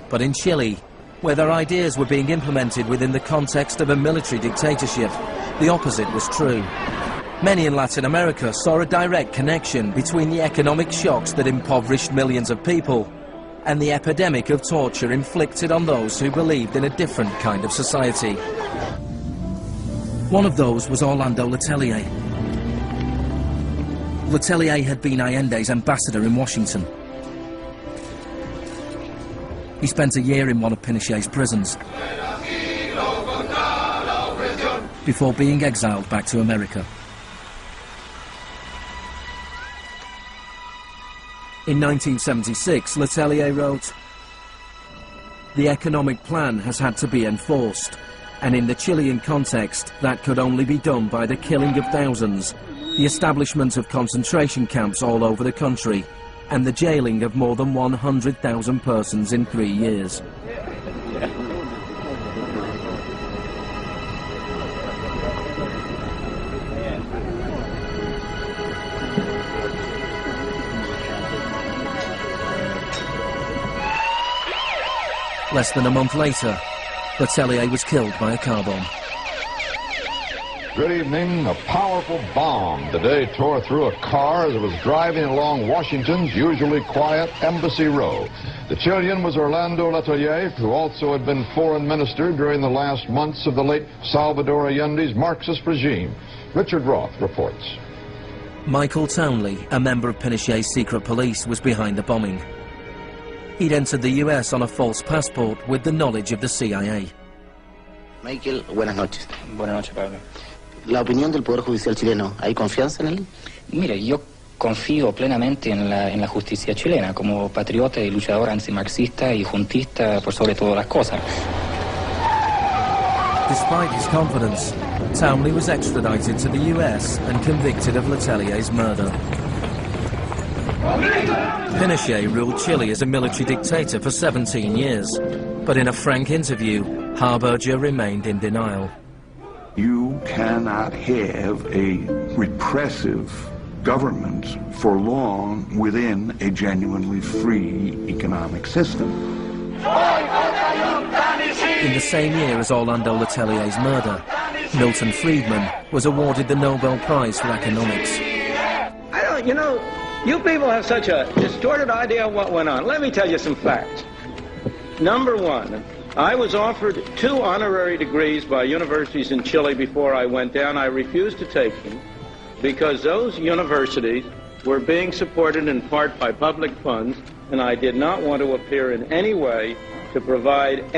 But in Chile, where their ideas were being implemented within the context of a military dictatorship, the opposite was true. Many in Latin America saw a direct connection between the economic shocks that impoverished millions of people and the epidemic of torture inflicted on those who believed in a different kind of society. One of those was Orlando Letelier. Letelier had been Allende's ambassador in Washington. He spent a year in one of Pinochet's prisons before being exiled back to America. In 1976, Letelier wrote, "The economic plan has had to be enforced, and in the Chilean context, that could only be done by the killing of thousands, the establishment of concentration camps all over the country, and the jailing of more than 100,000 persons in 3 years." Less than a month later, Letelier was killed by a car bomb. Good evening. A powerful bomb today tore through a car as it was driving along Washington's usually quiet Embassy Row. The Chilean was Orlando Letelier, who also had been foreign minister during the last months of the late Salvador Allende's Marxist regime. Richard Roth reports. Michael Townley, a member of Pinochet's secret police, was behind the bombing. He'd entered the US on a false passport with the knowledge of the CIA. Michael, buenas noches. Buenas noches, Pablo. La opinión del Poder Judicial chileno, ¿hay confianza en él? Mire, yo confío plenamente en la justicia chilena, como patriota y luchador antimarxista y juntista por sobre todas las cosas. Despite his confidence, Townley was extradited to the US and convicted of Letelier's murder. Pinochet ruled Chile as a military dictator for 17 years, but in a frank interview, Harberger remained in denial. You cannot have a repressive government for long within a genuinely free economic system. In the same year as Orlando Letelier's murder, Milton Friedman was awarded the Nobel Prize for Economics. You know, you people have such a distorted idea of what went on. Let me tell you some facts. Number one, I was offered 2 honorary degrees by universities in Chile before I went down. I refused to take them because those universities were being supported in part by public funds, and I did not want to appear in any way to provide